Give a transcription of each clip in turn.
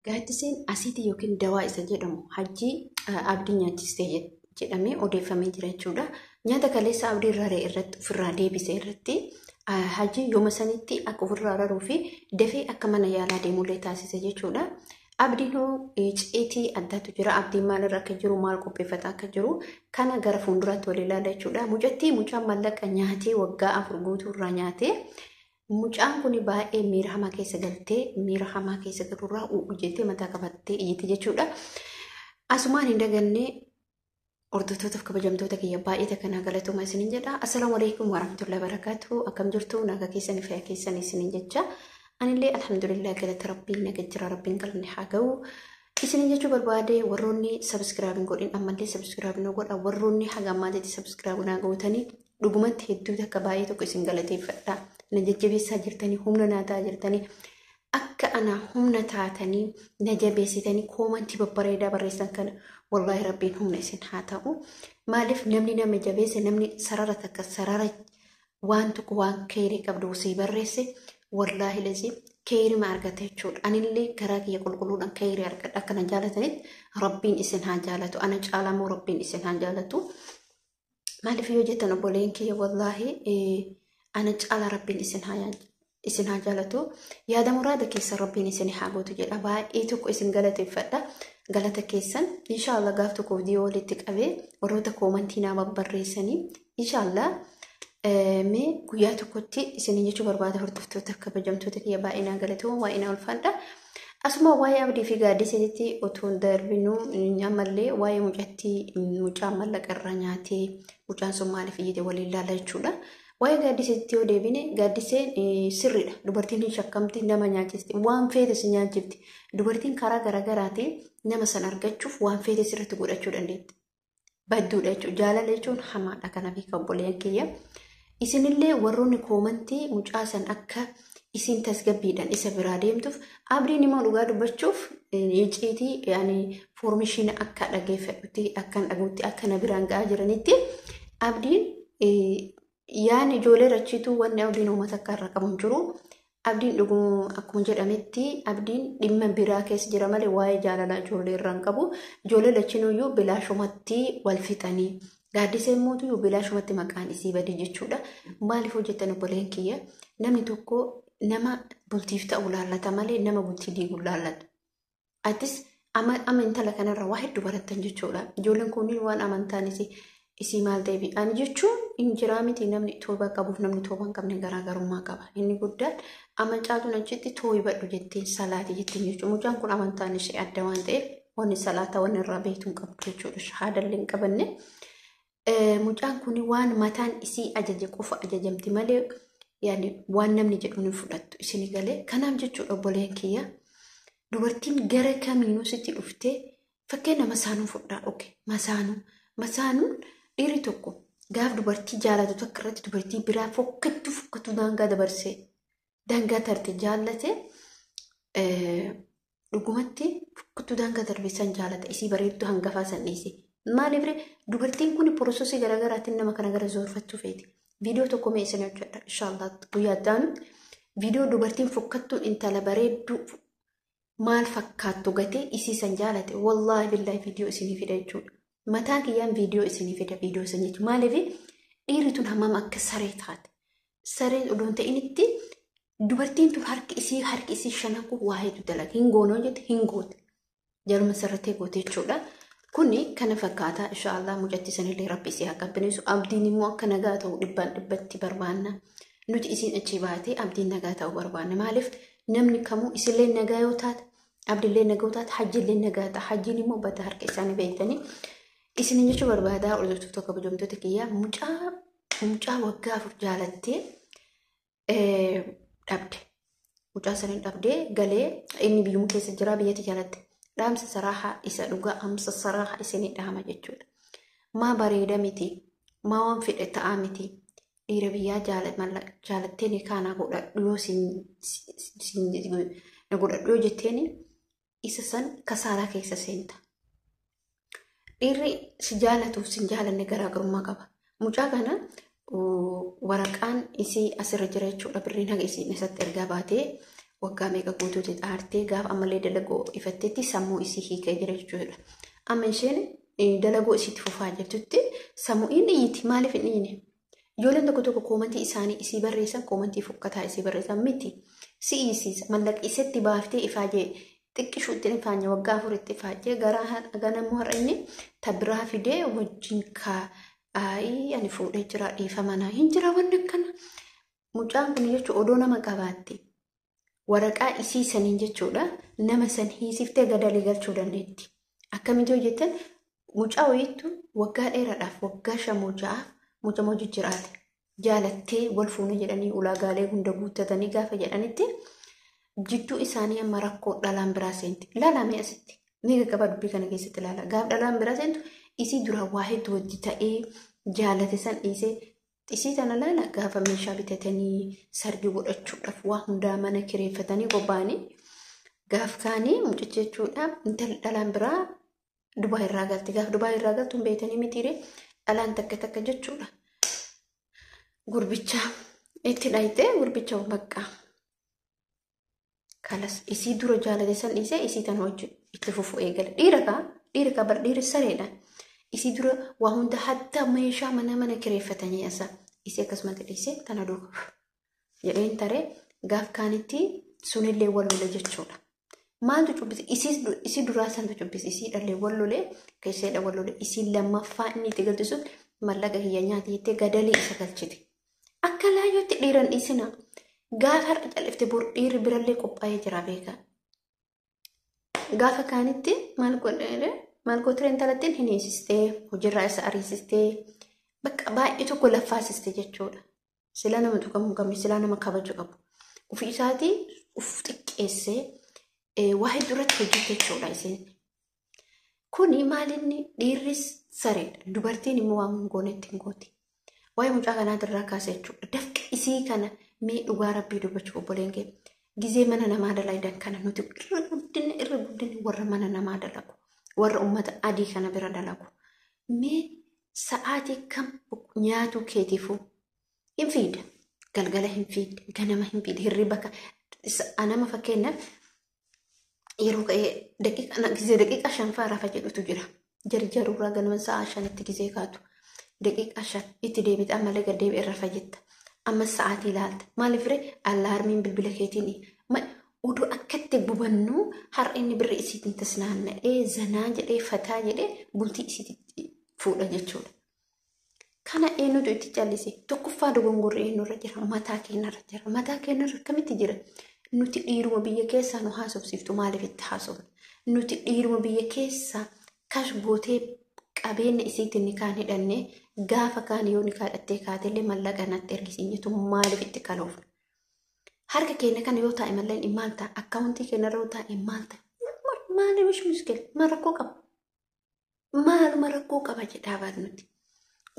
Gaaddiseen asiitii yookiin dawaa isa jedhamu hajji abdii nyaachistee jedhamee odeeffamee jira jechuudha. Nyaata kaleessa abdii irraa irratti ofirraa deebisee irratti hajji yooma sanitti akka ofirraa raruu fi dafee akka mana yaalaa deemullee taasise jechuudha. Abdiin hoo ceetii addaatu jira. Abdiin maalirra akka jiru maal qopheeffata akka jiru kana gara fuulduraatti wal ilaala jechuudha. Mucaan mallaqa nyaatee waggaa 4 guutuu irraa nyaatee mucaan kun baay'ee miira hamaa keessa galtee miira hamaa keessa galurraa jettee mataa qabattee iyyite jechuudha. Asumaan hin daganne hordoftoota kabajamtoota kiyya baay'ee kanaa galatoomaa isiniin jedha. Assalaamu alaykum warahmatullahi wabarakatuh. Akkam jirtu nagaa keessanii fayyaa keessanii isiniin jecha. Anillee alhamdulillah galata rabbiin naga jira rabbiin qalne haa ga'u. Isiniin jechuu barbaade warroonni subscribe godhin ammallee subscribe nu godha. Warroonni haga ammaatitti subscribe naa gootanii dhugumatti hedduu akka baay'ee tokko isin galateeffadha. Na jajjabeessaa jirtanii humna naataa jirtanii akka ana humna taatanii na jabeessitanii koomantii babbareedaa barreessan kana wallahi rabbiin humna isin haa ta'u. Maaliif namni nama jabeesse namni sarara takka sarara waan tokko waan keerii qabdu si barreesse wallahi lazim keerii ma argate jechuudha. Anillee garaa kiyya qulqulluudhaan keerii argadha akkana jaalatanitti rabbiin isin haa jaalatu. Ana caalamoo rabbiin isin haa jaalatu. Maaliif yoo jettan obboleen kiyya wallahi ana caala rabbiin isin haa jaalatu. Yaada muraada keessa rabbiin isin haa gootu jedha. Baay'ee tokko isin galateeffadha. Galata keessan inshallah gaaf tokko viidiyoo walitti qabee warroota koomantii nama barreessanii inshallah mee guyyaa tokkotti isin jechuu barbaada hordoftoota kabajamtoota kiyya baay'inaa galatoomaa baay'inaa ulfaadha. Asuma waa'ee abdii fi gaaddiseetti otoon darbinu ammallee waa'ee mucaan mallaqa irraa nyaatee mucaan sun maaliif iyyite waliin ilaalla jechuudha. Waa'ee gaaddiseetti yoo deebine gaaddiseen sirriidha. Dubartiin hin shakkamti nama nyaachisti waan feete si nyaachifti. Dubartiin karaa garaagaraatiin nama san argachuuf waan feete sirriitti godhachuu dandeetti. Badduudha jechuudha. Jaalala jechuun hamaadha kanaaf obboleen kiyya. Isinillee warroonni koomantii mucaa san akka isin tasgabbiidhaan isa biraa deemtuuf abdiin immoo dhugaa dubbachuuf iciitii yaani foormishiin akka dhageeffatutti akkan dhaguutti akka na biraan ga'aa jiranitti abdiin yaani ijoollee rachiituu wanni abdiin uummata akka irra qabu hin jiru. Abdiin dhuguu akkuma jedhametti abdiin dhimma biraa keessa jira malee waa'ee jaalalaa ijoollee irraa hin qabu. Ijoollee lachinuyyuu bilaashumatti wal fixanii gaaddiseen mootuu bilaashumatti maqaan isii badii jechuudha. Maaliif hojjetan obboleen kiyya namni tokko nama bultiif ta'u laallata malee nama bultii diiguu laallatu. Atis amantala kanarra waa hedduu barattan jechuudha. Ijoolleen kunniin waan amantaan isii maal ta'eef ani jechuun injiraa miti namni tooba qabuuf namni tooba hin qabne garaagarummaa qaba. Inni guddaan amancaatuun achitti tooyi badhu jettiin salaati jettiin jechuudha. Mucaan kun amantaan ishee adda waan ta'eef wanni salaata wanni irraa beektuun qabdu jechuudha. Shahaadallee hin qabanne. Mucaan kun waan mataan isii ajaje qofa ajajamti malee yaani waan namni jedhu hin fudhattu isin galee. Kanaaf jechuudha obboleen kiyya dubartiin gara kamiinuu sitti dhuftee fakkeenya masaanuu fudhaa oke masaanuun dhiirri tokko gaaf dubartii jaalatu tokko irratti dubartii biraa fokkattuu daangaa dabarsee daangaa tarte jaallate dhugumatti fokkattuu daangaa darbeessan jaalata isii bareedduu hangafaa san dhiise. Maaliif dubartiin kun poroosesii garaagaraatiin nama kana gara zoorfachuu feeti. Viidiyoo tokko mee isin hojjedha inshallah guyyaadhaan viidiyoo dubartiin fokkattuun intala bareedduu maal fakkaattu gatee isii san jaalate wallahi billahi viidiyoo isinii fida jechuudha. Mataa kiyyaan viidiyoo isinii fida viidiyoo san jechuudha. Maaliif dhiirri tun hammam akka saree taate. Sareen odoon ta'initti dubartiin tun harki isii shanan kun waa hedduu dalaga. Hin goonoo jette hin goote. Jaruma sarartee goote jechuudha. Kuni kana fakkaata inshallah mucatti sanillee rabbi isii akka bineessu abdiin immoo akka nagaa ta'u dhibbatti barbaanna. Nuti isin achi baatee abdiin nagaa ta'u barbaanna. Maaliif namni kamuu isillee nagaa yoo taate abdillee nagaa yoo taate hajjillee nagaa ta'a. Hajjiin immoo bada harka isaanii beektanii isin jechuu barbaadaa hordoftoota kabajamtoota kiyyaa mucaa waggaa 4 jaalattee dhabde. Mucaa sanin dhabdee galee inni biyyuma keessa jira biyyatti jaalatte. Dhaamsa saraahaa isa dhugaa amsa saraahaa isinii dhahama jechuudha. Maa bareeda miti. Maa waan fedhe ta'aa miti. Dhiira biyyaa jaalattee ni kaanaa godhadhu yoo na godhadhu yoo jetteen isa san kasaaraa keessa seenta. Dhiirri si jaalatuuf si jaalanne garaagarummaa qaba. Mucaa kana waraqaan isii asirra jira jechuudha. Birriin haga isii isatti ergaa baatee waggaa meeqa guutuutti xaartee gaafa ammallee dalagoo ifatteetti sammuu isii hiikee jira jechuudha. Amma isheen dalagoo isiitti fufaa jirtutti sammuu inni iyyiti maaliif hin dhiine? Ijoolleen tokko tokko koomantii isaanii isii barreessan koomantii fokkataa isii barreessan miti. Si'iisiisa mallaqiisetti baaftee ifaajee xiqqishuutti ifaanya waggaa afuritti ifaajee ganammoo har'a inni tabbiraa fidee wajjin ani fuudhee jira dhiifamanaa hin jira wanni akkana. Mucaan kun jechuun odoo nama qabaatti waraqaa isii saniin jechuudha nama san hiisiftee gadalii galchuu dandeetti. Akkamitti hojjetan mucaa wayiitu waggaa dheeraadhaaf waggaa 5 mucamoo jijjiraate jaalattee wal fuunu jedhanii ulaagaalee hunda guuttatanii gaafa jedhanitti jidduu isaanii amma rakkoo dhalaan biraa seenti. Ilaalamee asitti ni gaggabaa dubbii kana keessatti ilaala. Gaafa dhalaan biraa seentu isii dura waa hedduu wajji ta'ee jaalate san dhiisee isii tana laala gaafa meeshaa bitatanii sargi godhachuudhaaf waa hundaa mana kireeffatanii qophaa'anii gaaf kaanii mucicha jechuudha intalli dhalaan biraa Dubaay irraa galti. Gaafa Dubaay irraa galtu hin beekanii mitiire dhalaan takka jechuudha. Gurbicha itti dhayitee gurbicha bakka kalas isii dura jaalate san dhiisee isii tana wajjin itti fufu eegala. Dhiira bar dhiirri sareedha. Isii dura waa hunda hatta meeshaa mana kireeffatanii asa isii akkasumatti dhiisee tana duuba jedheen taree gaaf kaanitti sunillee wal lola jechuudha. Maaltu cubbise? Isii duraa santu cubbise. Isii dhallee wal lolee keesseedha wal lolee isii lammaffaa inni itti galchisuuf mallaqa kiyya nyaata jettee gadalii isa galchite. Akka laayyootti dhiiran dhiisina. Gaafa har'a calliftee bor dhiirri birallee qophaa'ee jira beekaa. Gaafa kaanitti maal gootiree intalattiin hin eessistee hojiirraa isa ariisistee bakka baay'ee tokko laffaasiste jechuudha. Sila nama tuqamu qabni sila nama kabaju qabu. Ofii isaatii uf xiqqeessee waa hedduurratti hojjette jechuudha isin. Kuni maalinni dhiirris sareedha. Dubartiin immoo waan goonetti hin gooti. Waa'ee mucaa kanaatirraa kaasa jechuudha. Dafqa isii kana mee dhugaa rabbii dubbachuu obboleen kee. Gizee mana namaa dalagan kana nuti irra guddinni warra mana namaa dalagu. Warra ummata adii kana bira dalagu. Mee sa'aatii kam nyaatu keetiifuu hin fiida. Galgala hin fiida. Ganama hin fiida. Hirriba ka anama fakkeenyaaf yeroo gizee daqiiqa 5 fa'aa jedhutu jira. Jarjarurraa ganama sa'a 5tti gizee kaatu. Daqiiqa 5 itti deebite ammallee gad deebi'ee rafa jetta. Amma sa'aatii ilaalta. Maaliif ree allaarmiin bilbila keetiin oduu akkatti bubannu har'a inni birri isiitiin tasnaanna'ee zanaa jedhee fataa jedhee bultii isiitti fuudha jechuudha. Kana eenyutu itti callise? Tokkoffaa dogongorri eenyurra jira? Mataa keenyarra jira. Mataa keenyarra akkamitti jira? Nuti dhiiruma biyya keessaa nu haasofsiiftu maaliif itti haasofna? Nuti dhiiruma biyya keessaa kash gootee qabeenya isiitiin ni kaan hidhannee gaafa kaan yoo ni kaadhattee kaatellee mallaqa natti ergisiinyetu maaliif itti kaloofna? Harka keenya kana yoo taa'e malleen maal ta'a? Akkaawuntii keenyarra yoo taa'e maal ta'a? Maaliif muskil? Maal rakkoo qaba? Maaluma rakkoo qaba jedhaa baat nuti.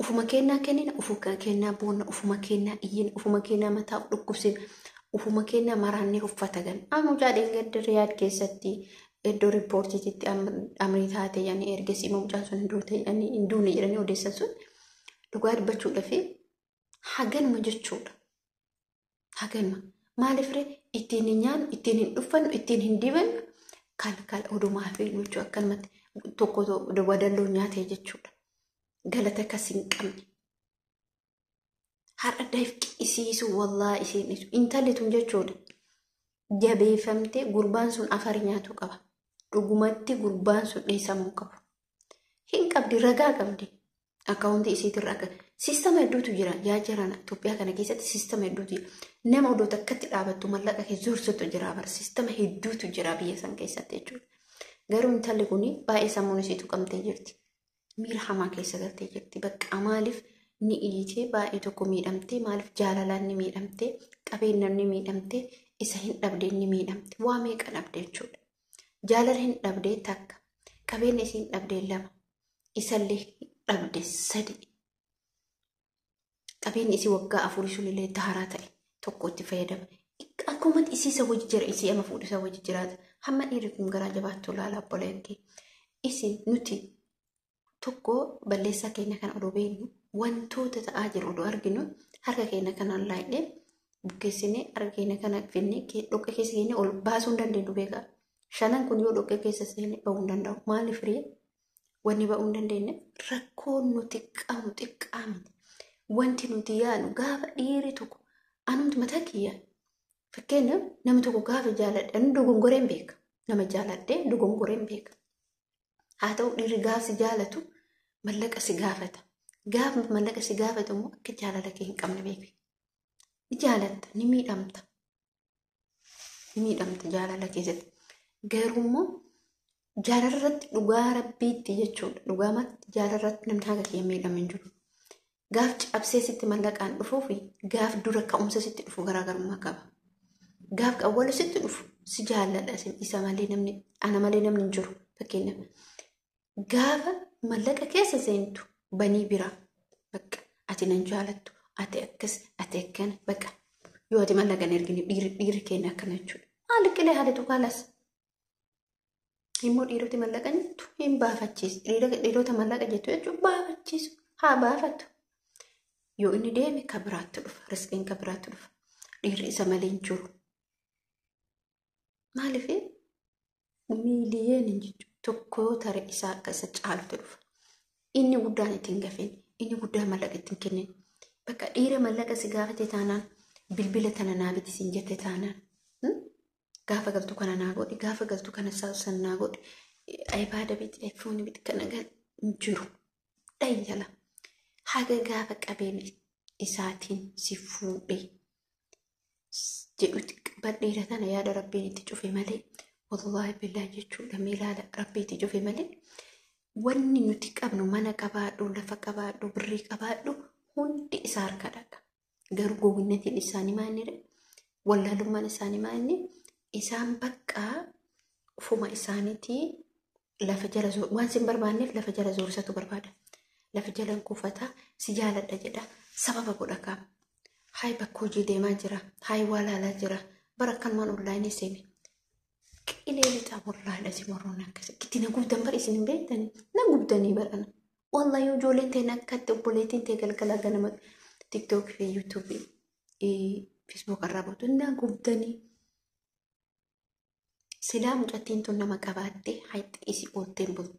Ufuma keenyaa kennina, ufuma keenyaa boonna, ufuma keenyaa iyyina, ufuma keenyaa mataa dhukkubsina, ufuma keenyaa maraannee uffata gan. Amma mucaadheen gadda Riyaad keessatti iddoo riippoortiitti amrii taate yaani ergasii mucaan sun hin duune jedhanii odeessan sun dhugaa dubbachuudha fi haganuma jechuudha. Haganuma. Maaliif ree ittiin hin nyaannu, ittiin hin dhuffannu, ittiin hin dibannu kal odumaa fi nuchuu akkanumatti tokko wadalloo nyaatee jechuudha. Galata akkas hin qabne. Har'a dafqisiisu wallaa isiin isu. Intalli tun jechuudha. Jabeeffamtee gurbaan sun afar nyaatu qaba. Dhugumatti gurbaan sun dhiisamuu qabu. Hin qabdi ragaa qabdi. Akkaawuntii isiitirraa akka siistama hedduutu jira. Yaa jirana Itoophiyaa kana keessatti siistama hedduutu jira. Nama odoo takkatti dhaabattu mallaqa kee zoorsutu jira bara. Siistama hedduutu jira biyya san keessatti jechuudha. Garuu intalli kun baay'ee sammuun isiitu qabtee jirti. Miira hamaa keessa galtee jirti. Bakka maaliif ni iyyitee baay'ee tokko miidhamtee maaliif jaalalaan ni miidhamtee qabeenyaan ni miidhamtee isa hin dhabdee ni miidhamte. Waa meeqa dhabdee jechuudha. Jaalala hin dhabdee takka. Qabeenya isii hin dhabdee 2. Isallee dhabde 3. Qabeenyi isii waggaa 4 sunillee daaraa ta'e tokko itti fayyadama. Akkuma isii isa wajji jira isii ama fuudhisa wajji jiraata. Hamma dhiirri kun garaa jabaattu laala obboleen kee. Isin nuti tokko balleessaa keenya kana odoo beeknu wantoota ta'aa jiru odoo arginu harka keenya kanaan laayidhee bukeessine argine kana finne dhoqqee keessa keenya ol baasuu hin dandeenyu beekaa. Shanan kun yoo dhoqqee keessa seene ba'uu hin danda'u. Maaliif ree? Wanni ba'uu hin dandeenye rakkoon nuti qabnu xiqqaa miti. Wanti nuti yaadnu gaafa dhiirri tokko anumti mataa kiyyaa. Fakkeenyaaf namni tokko gaafa jaaladha inni dogongoreen beeka. Nama jaaladhee dogongoreen beeka. Haa ta'u dhiirri gaafa si jaalatu mallaqa si gaafata. Gaafa mallaqa si gaafatu immoo akka jaalala kee hin qabne beeki. Ni jaalatta, ni miidhamta. Ni miidhamta jaalala keessatti. Garuu immoo jaalala irratti dhugaa rabbiitti jechuudha. Dhugaa matti jaalala irratti namni haga kee miidhame hin jiru. Gaaf cabsee sitti mallaqaan dhufuu fi gaaf dura ka'umsa sitti dhufu garaagarummaa qaba. Gaaf qawwala sitti dhufu si jaalladha isa malee namni ana malee namni hin jiru fakkeenyaaf. Gaafa mallaqa keessa seentu banii biraa bakka ati nan jaalattu ati akkas ati akkana bakka yoo ati mallaqan ergine dhiirri keenya akkana jechuudha. Haalli qilee haalitu kaalas. Immoo dhiiroti mallaqan jettu hin baafachiisu. Dhiirota mallaqa jettu jechuun baafachiisu haa baafatu. Yoo inni deeme ka biraatti dhufa. Riskiin ka biraatti dhufa. Dhiirri isa malee hin jiru. Maaliif miiliyoona tokko tare isaa akka isa caalutti dhufa. Inni guddaan ittiin gafeen. Inni guddaan mallaqa ittiin kenneen. Bakka dhiira mallaqa si gaafate taanaan bilbila tana naa biti siin jette taanaan. Gaafa galtu kana naa godhi. Gaafa galtu kana san naa godhi. Aybaada biti ayfooni biti kana gal hin jiru. Dhayyala. Haga gaafa qabeenya isaatiin si fuudhee jedhutti badheera tana yaada rabbiin itti cufe malee wallahi billahi jechuudha miilaala rabbii itti cufe malee wanni nuti qabnu mana qabaadhu lafa qabaadhu birrii qabaadhu hundi isaa harkadha. Garuu gowwinnatiin isaanii maanire wallaalummaan isaanii maanni isaan bakka ufuma isaaniitii lafa jala waan sin barbaanneef lafa jala zoorsatu barbaada. Lafa jalan kufataa si jaaladha jedha sababa godha qabu. Haay bakka hojii deemaa jira. Haay waa laalaa jira. Bara akkanumaan onlaayinii seene. Qilee lixaa morraadha si morroon akkasii. Itti na gubdan bara isin hin beektanii. Na gubdanii barana. Wallahi ijoolleen ta'e akkatti obboleettiin ta'e galgalaa ganama TikTok fi YouTube Facebook irraa bootu na gubdanii. Silaa mucattiin tun nama qabaattee haayxii isi oolteen bultu.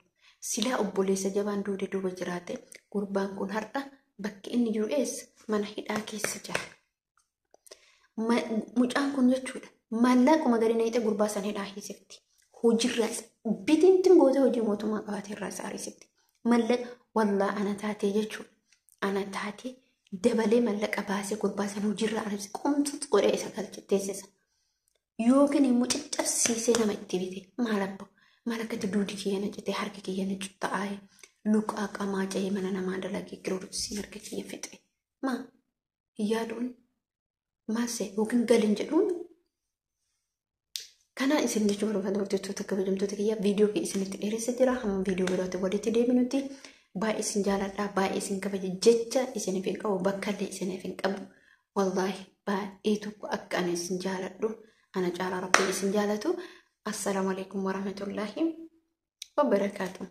Silaa obboleessa jabaan duuba jiraate gurbaan kun har'a bakki inni jiru eessa mana hidhaa keessa jira. Mucaan kun jechuudha maallaquma gadi na hixe gurbaa san hidhaa hiisifti. Hojiirraas bitintiin goota hojii mootummaa qabaatee irraa isaa hiisifti. Mallaqa wallaa ana taatee jechuudha. Ana taatee dabalee mallaqa baasee gurbaa san hojiirraa arabsi qomtuutu godhee isa galchatteessisa. Yookiin immoo caccabsiisee nama itti bite maal abbo. Maal akkatti duudi kiyya nacite harki kiyya nacu ta'ee luqaa qamaa cahee mana namaa dalagee kiroorsi harka kiyya fixe. Maa yaaduun maasee yookiin galin jedhuun kana isin jechuun barbaada hordoftoota kabajamtoota kiyya viidiyoo kee isinitti dheeressa jira. Hamma viidiyoo biraatti walitti deebinutti baay'ee isin jaaladha baay'ee isin kabaja jecha isiniif hin qabu bakka illee isiniif hin qabu. Wallaahi baay'ee tokko akka ani isin jaaladhu ana caalaa rabbiin isin jaalatu. Assalamu alaikum warahmatullahi wabarakatuh.